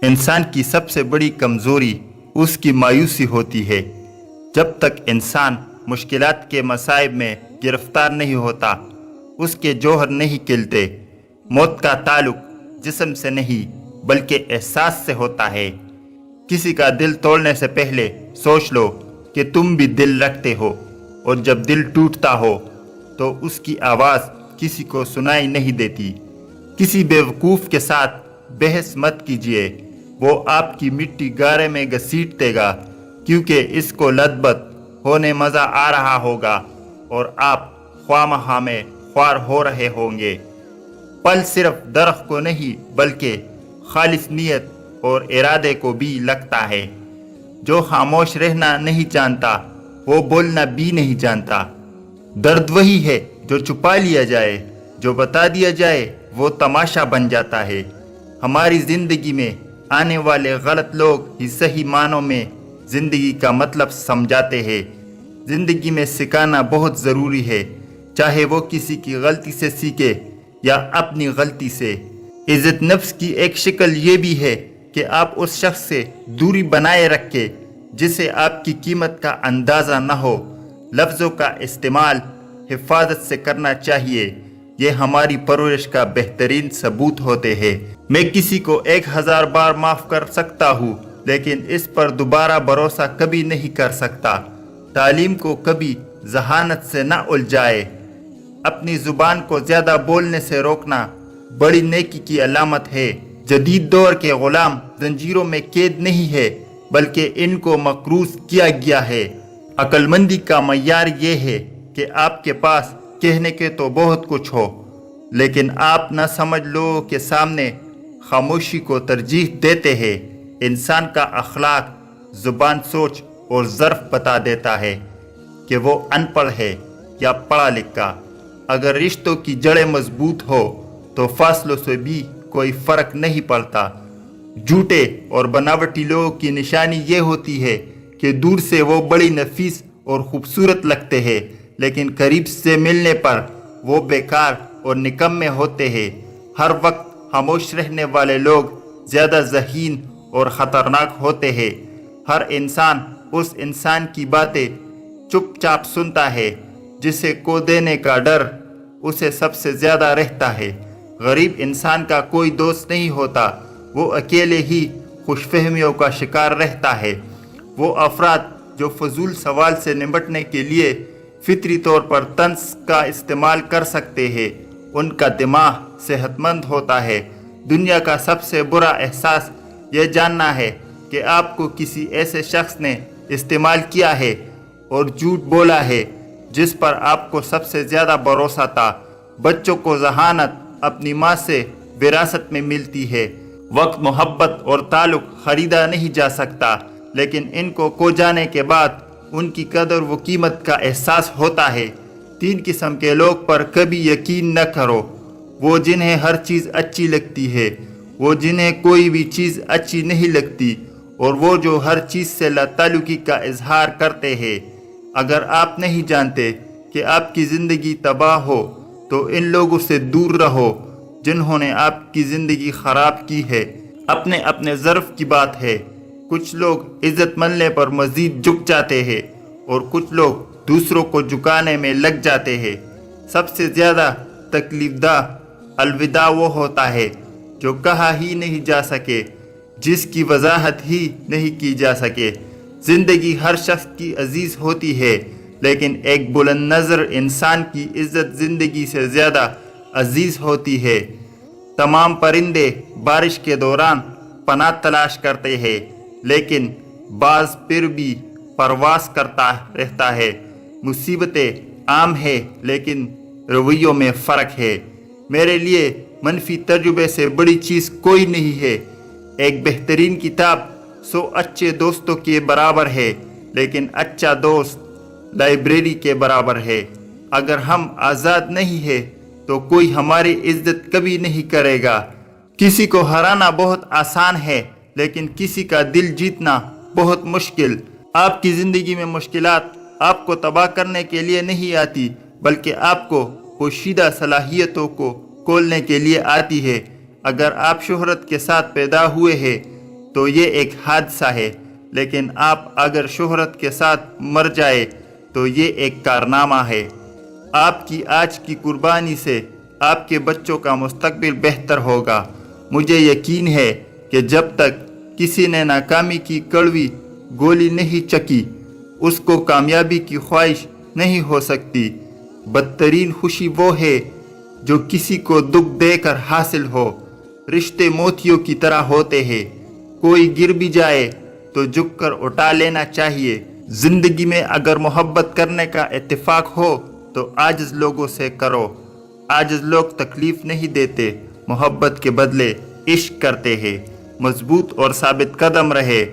انسان کی سب سے بڑی کمزوری اس کی مایوسی ہوتی ہے۔ جب تک انسان مشکلات کے مصائب میں گرفتار نہیں ہوتا، اس کے جوہر نہیں کھلتے۔ موت کا تعلق جسم سے نہیں بلکہ احساس سے ہوتا ہے۔ کسی کا دل توڑنے سے پہلے سوچ لو کہ تم بھی دل رکھتے ہو، اور جب دل ٹوٹتا ہو تو اس کی آواز کسی کو سنائی نہیں دیتی۔ کسی بیوقوف کے ساتھ بحث مت کیجیے، وہ آپ کی مٹی گارے میں گھسیٹ دے گا، کیونکہ اس کو لت بت ہونے مزہ آ رہا ہوگا اور آپ خواہ مخواہ میں خوار ہو رہے ہوں گے۔ پل صرف درخت کو نہیں بلکہ خالص نیت اور ارادے کو بھی لگتا ہے۔ جو خاموش رہنا نہیں جانتا وہ بولنا بھی نہیں جانتا۔ درد وہی ہے جو چھپا لیا جائے، جو بتا دیا جائے وہ تماشا بن جاتا ہے۔ ہماری زندگی میں آنے والے غلط لوگ ہی صحیح معنوں میں زندگی کا مطلب سمجھاتے ہیں۔ زندگی میں سکھانا بہت ضروری ہے، چاہے وہ کسی کی غلطی سے سیکھے یا اپنی غلطی سے۔ عزت نفس کی ایک شکل یہ بھی ہے کہ آپ اس شخص سے دوری بنائے رکھیں جسے آپ کی قیمت کا اندازہ نہ ہو۔ لفظوں کا استعمال حفاظت سے کرنا چاہیے، یہ ہماری پرورش کا بہترین ثبوت ہوتے ہیں۔ میں کسی کو 1000 بار معاف کر سکتا ہوں، لیکن اس پر دوبارہ بھروسہ کبھی نہیں کر سکتا۔ تعلیم کو کبھی ذہانت سے نہ الجھائے۔ اپنی زبان کو زیادہ بولنے سے روکنا بڑی نیکی کی علامت ہے۔ جدید دور کے غلام زنجیروں میں قید نہیں ہے بلکہ ان کو مقروض کیا گیا ہے۔ عقل مندی کا معیار یہ ہے کہ آپ کے پاس کہنے کے تو بہت کچھ ہو، لیکن آپ نہ سمجھ لوگوں کے سامنے خاموشی کو ترجیح دیتے ہیں۔ انسان کا اخلاق زبان، سوچ اور ظرف بتا دیتا ہے کہ وہ ان پڑھ ہے یا پڑھا لکھا۔ اگر رشتوں کی جڑیں مضبوط ہو تو فاصلوں سے بھی کوئی فرق نہیں پڑتا۔ جھوٹے اور بناوٹی لوگوں کی نشانی یہ ہوتی ہے کہ دور سے وہ بڑی نفیس اور خوبصورت لگتے ہیں، لیکن قریب سے ملنے پر وہ بیکار اور نکمے ہوتے ہیں۔ ہر وقت خاموش رہنے والے لوگ زیادہ ذہین اور خطرناک ہوتے ہیں۔ ہر انسان اس انسان کی باتیں چپ چاپ سنتا ہے جسے کو دینے کا ڈر اسے سب سے زیادہ رہتا ہے۔ غریب انسان کا کوئی دوست نہیں ہوتا، وہ اکیلے ہی خوش فہمیوں کا شکار رہتا ہے۔ وہ افراد جو فضول سوال سے نمٹنے کے لیے فطری طور پر طنز کا استعمال کر سکتے ہیں، ان کا دماغ صحت مند ہوتا ہے۔ دنیا کا سب سے برا احساس یہ جاننا ہے کہ آپ کو کسی ایسے شخص نے استعمال کیا ہے اور جھوٹ بولا ہے جس پر آپ کو سب سے زیادہ بھروسہ تھا۔ بچوں کو ذہانت اپنی ماں سے وراثت میں ملتی ہے۔ وقت، محبت اور تعلق خریدا نہیں جا سکتا، لیکن ان کو کھو جانے کے بعد ان کی قدر و قیمت کا احساس ہوتا ہے۔ 3 قسم کے لوگ پر کبھی یقین نہ کرو: وہ جنہیں ہر چیز اچھی لگتی ہے، وہ جنہیں کوئی بھی چیز اچھی نہیں لگتی، اور وہ جو ہر چیز سے لاتعلقی کا اظہار کرتے ہیں۔ اگر آپ نہیں جانتے کہ آپ کی زندگی تباہ ہو تو ان لوگوں سے دور رہو جنہوں نے آپ کی زندگی خراب کی ہے۔ اپنے اپنے ظرف کی بات ہے۔ کچھ لوگ عزت ملنے پر مزید جھک جاتے ہیں اور کچھ لوگ دوسروں کو جھکانے میں لگ جاتے ہیں۔ سب سے زیادہ تکلیف دہ الوداع وہ ہوتا ہے جو کہا ہی نہیں جا سکے، جس کی وضاحت ہی نہیں کی جا سکے۔ زندگی ہر شخص کی عزیز ہوتی ہے، لیکن ایک بلند نظر انسان کی عزت زندگی سے زیادہ عزیز ہوتی ہے۔ تمام پرندے بارش کے دوران پناہ تلاش کرتے ہیں، لیکن بعض پھر بھی پرواز کرتا رہتا ہے۔ مصیبتیں عام ہیں لیکن رویوں میں فرق ہے۔ میرے لیے منفی تجربے سے بڑی چیز کوئی نہیں ہے۔ ایک بہترین کتاب 100 اچھے دوستوں کے برابر ہے، لیکن اچھا دوست لائبریری کے برابر ہے۔ اگر ہم آزاد نہیں ہیں تو کوئی ہماری عزت کبھی نہیں کرے گا۔ کسی کو ہرانا بہت آسان ہے، لیکن کسی کا دل جیتنا بہت مشکل۔ آپ کی زندگی میں مشکلات آپ کو تباہ کرنے کے لیے نہیں آتی، بلکہ آپ کو پوشیدہ صلاحیتوں کو کھولنے کے لیے آتی ہے۔ اگر آپ شہرت کے ساتھ پیدا ہوئے ہیں تو یہ ایک حادثہ ہے، لیکن آپ اگر شہرت کے ساتھ مر جائے تو یہ ایک کارنامہ ہے۔ آپ کی آج کی قربانی سے آپ کے بچوں کا مستقبل بہتر ہوگا۔ مجھے یقین ہے کہ جب تک کسی نے ناکامی کی کڑوی گولی نہیں چکی، اس کو کامیابی کی خواہش نہیں ہو سکتی۔ بدترین خوشی وہ ہے جو کسی کو دکھ دے کر حاصل ہو۔ رشتے موتیوں کی طرح ہوتے ہیں، کوئی گر بھی جائے تو جھک کر اٹھا لینا چاہیے۔ زندگی میں اگر محبت کرنے کا اتفاق ہو تو عاجز لوگوں سے کرو۔ عاجز لوگ تکلیف نہیں دیتے، محبت کے بدلے عشق کرتے ہیں۔ مضبوط اور ثابت قدم رہے،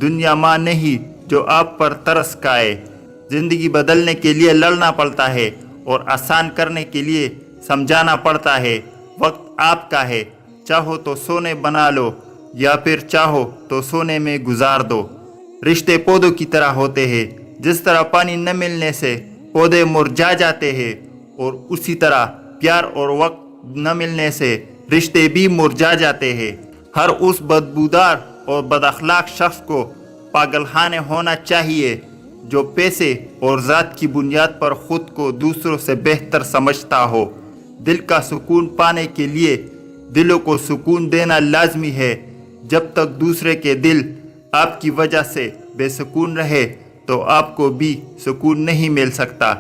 دنیا ماں نہیں جو آپ پر ترس کھائے۔ زندگی بدلنے کے لیے لڑنا پڑتا ہے اور آسان کرنے کے لیے سمجھانا پڑتا ہے۔ وقت آپ کا ہے، چاہو تو سونے بنا لو یا پھر چاہو تو سونے میں گزار دو۔ رشتے پودوں کی طرح ہوتے ہیں، جس طرح پانی نہ ملنے سے پودے مرجھا جاتے ہیں، اور اسی طرح پیار اور وقت نہ ملنے سے رشتے بھی مرجھا جاتے ہیں۔ ہر اس بدبودار اور بد اخلاق شخص کو پاگل خانے ہونا چاہیے جو پیسے اور ذات کی بنیاد پر خود کو دوسروں سے بہتر سمجھتا ہو۔ دل کا سکون پانے کے لیے دلوں کو سکون دینا لازمی ہے۔ جب تک دوسرے کے دل آپ کی وجہ سے بے سکون رہے تو آپ کو بھی سکون نہیں مل سکتا۔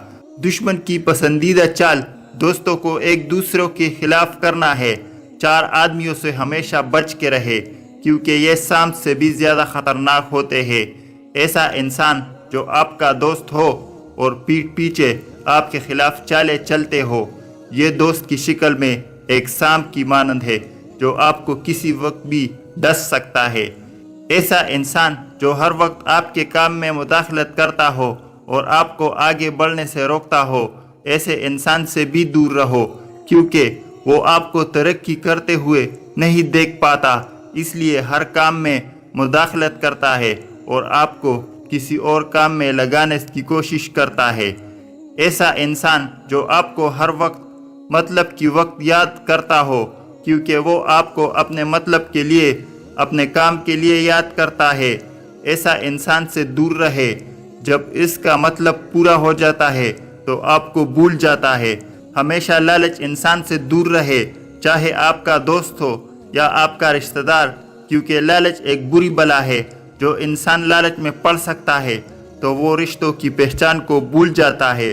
دشمن کی پسندیدہ چال دوستوں کو ایک دوسروں کے خلاف کرنا ہے۔ چار آدمیوں سے ہمیشہ بچ کے رہے، کیونکہ یہ سانپ سے بھی زیادہ خطرناک ہوتے ہیں۔ ایسا انسان جو آپ کا دوست ہو اور پیٹھ پیچھے آپ کے خلاف چالیں چلتے ہو، یہ دوست کی شکل میں ایک سانپ کی مانند ہے جو آپ کو کسی وقت بھی ڈس سکتا ہے۔ ایسا انسان جو ہر وقت آپ کے کام میں مداخلت کرتا ہو اور آپ کو آگے بڑھنے سے روکتا ہو، ایسے انسان سے بھی دور رہو، کیونکہ وہ آپ کو ترقی کرتے ہوئے نہیں دیکھ پاتا، اس لیے ہر کام میں مداخلت کرتا ہے اور آپ کو کسی اور کام میں لگانے کی کوشش کرتا ہے۔ ایسا انسان جو آپ کو ہر وقت مطلب کی وقت یاد کرتا ہو، کیونکہ وہ آپ کو اپنے مطلب کے لیے، اپنے کام کے لیے یاد کرتا ہے، ایسا انسان سے دور رہے۔ جب اس کا مطلب پورا ہو جاتا ہے تو آپ کو بھول جاتا ہے۔ ہمیشہ لالچ انسان سے دور رہے، چاہے آپ کا دوست ہو یا آپ کا رشتہ دار، کیونکہ لالچ ایک بری بلا ہے۔ جو انسان لالچ میں پڑ سکتا ہے تو وہ رشتوں کی پہچان کو بھول جاتا ہے۔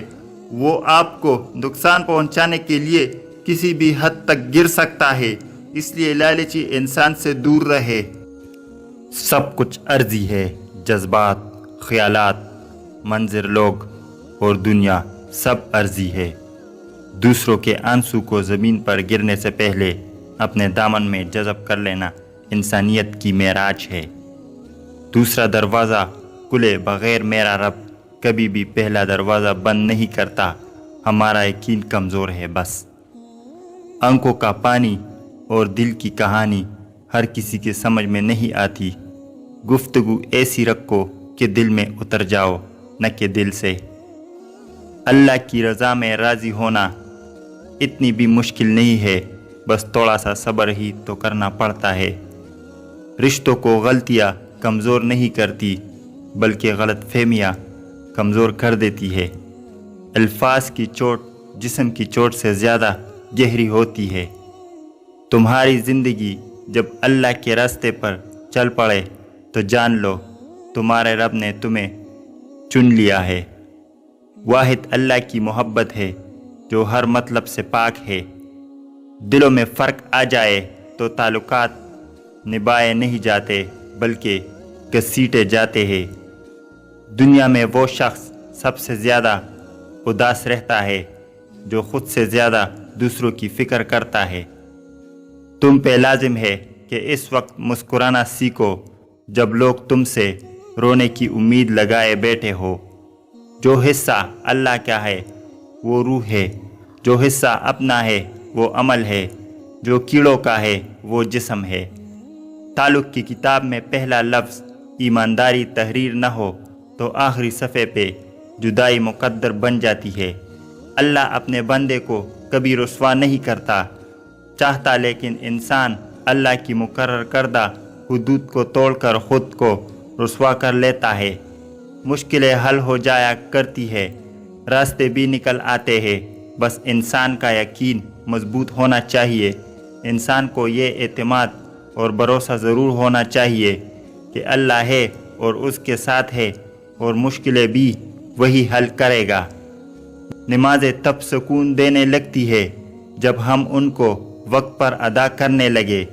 وہ آپ کو نقصان پہنچانے کے لیے کسی بھی حد تک گر سکتا ہے، اس لیے لالچی انسان سے دور رہے۔ سب کچھ عرضی ہے، جذبات، خیالات، منظر، لوگ اور دنیا سب عرضی ہے۔ دوسروں کے آنسو کو زمین پر گرنے سے پہلے اپنے دامن میں جذب کر لینا انسانیت کی معراج ہے۔ دوسرا دروازہ کھلے بغیر میرا رب کبھی بھی پہلا دروازہ بند نہیں کرتا۔ ہمارا یقین کمزور ہے بس۔ آنکھوں کا پانی اور دل کی کہانی ہر کسی کے سمجھ میں نہیں آتی۔ گفتگو ایسی رکھو کہ دل میں اتر جاؤ، نہ کہ دل سے۔ اللہ کی رضا میں راضی ہونا اتنی بھی مشکل نہیں ہے، بس تھوڑا سا صبر ہی تو کرنا پڑتا ہے۔ رشتوں کو غلطیاں کمزور نہیں کرتی، بلکہ غلط فہمیاں کمزور کر دیتی ہے۔ الفاظ کی چوٹ جسم کی چوٹ سے زیادہ گہری ہوتی ہے۔ تمہاری زندگی جب اللہ کے راستے پر چل پڑے تو جان لو تمہارے رب نے تمہیں چن لیا ہے۔ واحد اللہ کی محبت ہے جو ہر مطلب سے پاک ہے۔ دلوں میں فرق آ جائے تو تعلقات نبھائے نہیں جاتے بلکہ گھسیٹے جاتے ہیں۔ دنیا میں وہ شخص سب سے زیادہ اداس رہتا ہے جو خود سے زیادہ دوسروں کی فکر کرتا ہے۔ تم پہ لازم ہے کہ اس وقت مسکرانا سیکھو جب لوگ تم سے رونے کی امید لگائے بیٹھے ہو۔ جو حصہ اللہ کا ہے وہ روح ہے، جو حصہ اپنا ہے وہ عمل ہے، جو کیڑوں کا ہے وہ جسم ہے۔ تعلق کی کتاب میں پہلا لفظ ایمانداری تحریر نہ ہو تو آخری صفحے پہ جدائی مقدر بن جاتی ہے۔ اللہ اپنے بندے کو کبھی رسوا نہیں کرتا چاہتا، لیکن انسان اللہ کی مقرر کردہ حدود کو توڑ کر خود کو رسوا کر لیتا ہے۔ مشکلیں حل ہو جایا کرتی ہے، راستے بھی نکل آتے ہیں، بس انسان کا یقین مضبوط ہونا چاہیے۔ انسان کو یہ اعتماد اور بھروسہ ضرور ہونا چاہیے کہ اللہ ہے اور اس کے ساتھ ہے، اور مشکلیں بھی وہی حل کرے گا۔ نمازیں تب سکون دینے لگتی ہے جب ہم ان کو وقت پر ادا کرنے لگے۔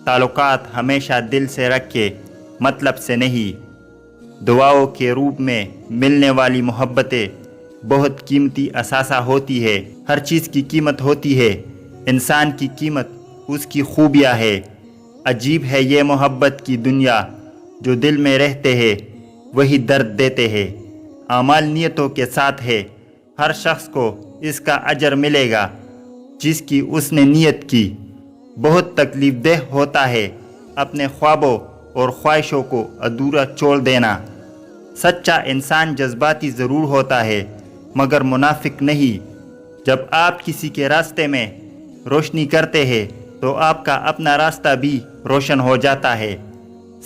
تعلقات ہمیشہ دل سے رکھے، مطلب سے نہیں۔ دعاؤں کے روپ میں ملنے والی محبتیں بہت قیمتی اثاثہ ہوتی ہے۔ ہر چیز کی قیمت ہوتی ہے، انسان کی قیمت اس کی خوبیاں ہے۔ عجیب ہے یہ محبت کی دنیا، جو دل میں رہتے ہیں وہی درد دیتے ہیں۔ اعمال نیتوں کے ساتھ ہے، ہر شخص کو اس کا اجر ملے گا جس کی اس نے نیت کی۔ بہت تکلیف دہ ہوتا ہے اپنے خوابوں اور خواہشوں کو ادھورا چھوڑ دینا۔ سچا انسان جذباتی ضرور ہوتا ہے مگر منافق نہیں۔ جب آپ کسی کے راستے میں روشنی کرتے ہیں تو آپ کا اپنا راستہ بھی روشن ہو جاتا ہے۔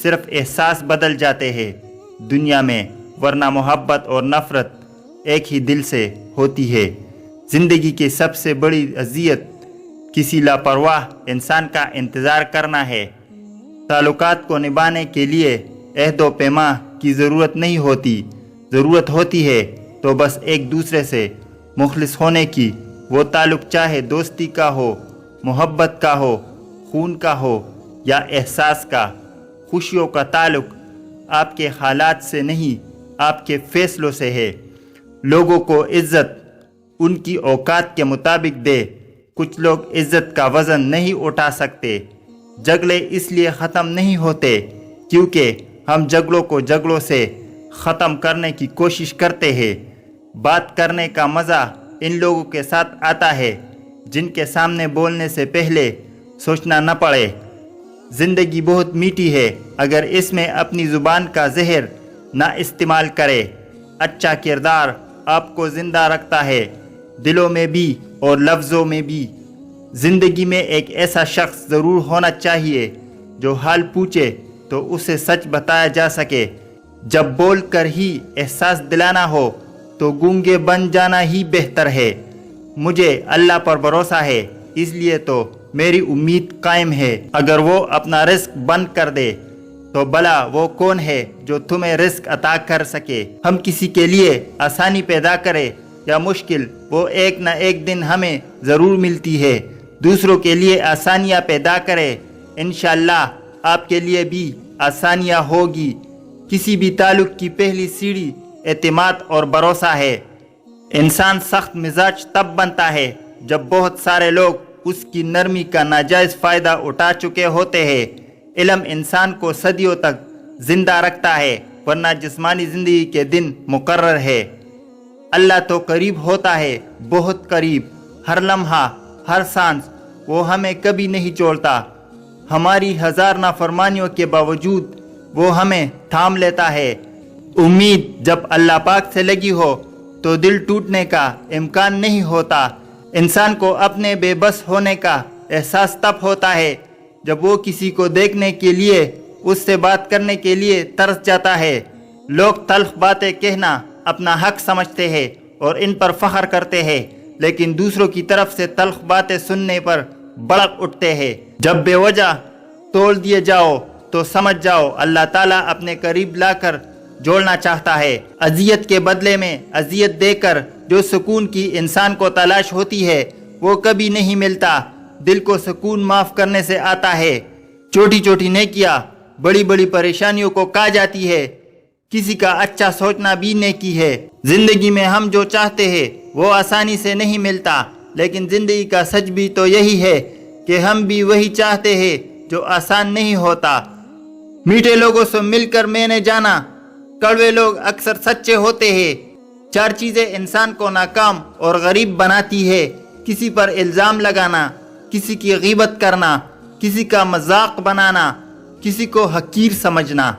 صرف احساس بدل جاتے ہیں دنیا میں، ورنہ محبت اور نفرت ایک ہی دل سے ہوتی ہے۔ زندگی کی سب سے بڑی اذیت کسی لاپرواہ انسان کا انتظار کرنا ہے۔ تعلقات کو نبھانے کے لیے عہد و پیما کی ضرورت نہیں ہوتی، ضرورت ہوتی ہے تو بس ایک دوسرے سے مخلص ہونے کی۔ وہ تعلق چاہے دوستی کا ہو، محبت کا ہو، خون کا ہو یا احساس کا۔ خوشیوں کا تعلق آپ کے حالات سے نہیں، آپ کے فیصلوں سے ہے۔ لوگوں کو عزت ان کی اوقات کے مطابق دے۔ کچھ لوگ عزت کا وزن نہیں اٹھا سکتے۔ جھگڑے اس لیے ختم نہیں ہوتے کیونکہ ہم جھگڑوں کو جھگڑوں سے ختم کرنے کی کوشش کرتے ہیں۔ بات کرنے کا مزہ ان لوگوں کے ساتھ آتا ہے جن کے سامنے بولنے سے پہلے سوچنا نہ پڑے۔ زندگی بہت میٹھی ہے اگر اس میں اپنی زبان کا زہر نہ استعمال کرے۔ اچھا کردار آپ کو زندہ رکھتا ہے، دلوں میں بھی اور لفظوں میں بھی۔ زندگی میں ایک ایسا شخص ضرور ہونا چاہیے جو حال پوچھے تو اسے سچ بتایا جا سکے۔ جب بول کر ہی احساس دلانا ہو تو گونگے بن جانا ہی بہتر ہے۔ مجھے اللہ پر بھروسہ ہے، اس لیے تو میری امید قائم ہے۔ اگر وہ اپنا رزق بند کر دے تو بھلا وہ کون ہے جو تمہیں رزق عطا کر سکے۔ ہم کسی کے لیے آسانی پیدا کرے یا مشکل، وہ ایک نہ ایک دن ہمیں ضرور ملتی ہے۔ دوسروں کے لیے آسانیاں پیدا کرے، انشاءاللہ آپ کے لیے بھی آسانیاں ہوگی۔ کسی بھی تعلق کی پہلی سیڑھی اعتماد اور بھروسہ ہے۔ انسان سخت مزاج تب بنتا ہے جب بہت سارے لوگ اس کی نرمی کا ناجائز فائدہ اٹھا چکے ہوتے ہیں۔ علم انسان کو صدیوں تک زندہ رکھتا ہے، ورنہ جسمانی زندگی کے دن مقرر ہے۔ اللہ تو قریب ہوتا ہے، بہت قریب، ہر لمحہ، ہر سانس وہ ہمیں کبھی نہیں چھوڑتا۔ ہماری ہزار نافرمانیوں کے باوجود وہ ہمیں تھام لیتا ہے۔ امید جب اللہ پاک سے لگی ہو تو دل ٹوٹنے کا امکان نہیں ہوتا۔ انسان کو اپنے بے بس ہونے کا احساس تب ہوتا ہے جب وہ کسی کو دیکھنے کے لیے، اس سے بات کرنے کے لیے ترس جاتا ہے۔ لوگ تلخ باتیں کہنا اپنا حق سمجھتے ہیں اور ان پر فخر کرتے ہیں، لیکن دوسروں کی طرف سے تلخ باتیں سننے پر بڑک اٹھتے ہیں۔ جب بے وجہ توڑ دیے جاؤ تو سمجھ جاؤ اللہ تعالیٰ اپنے قریب لا کر جوڑنا چاہتا ہے۔ اذیت کے بدلے میں اذیت دے کر جو سکون کی انسان کو تلاش ہوتی ہے وہ کبھی نہیں ملتا۔ دل کو سکون معاف کرنے سے آتا ہے۔ چھوٹی چھوٹی نیکیاں بڑی بڑی پریشانیوں کو کھا جاتی ہے۔ کسی کا اچھا سوچنا بھی نیکی ہے۔ زندگی میں ہم جو چاہتے ہیں وہ آسانی سے نہیں ملتا، لیکن زندگی کا سچ بھی تو یہی ہے کہ ہم بھی وہی چاہتے ہیں جو آسان نہیں ہوتا۔ میٹھے لوگوں سے مل کر میں نے جانا، کڑوے لوگ اکثر سچے ہوتے ہیں۔ چار چیزیں انسان کو ناکام اور غریب بناتی ہے: کسی پر الزام لگانا، کسی کی غیبت کرنا، کسی کا مذاق بنانا، کسی کو حقیر سمجھنا۔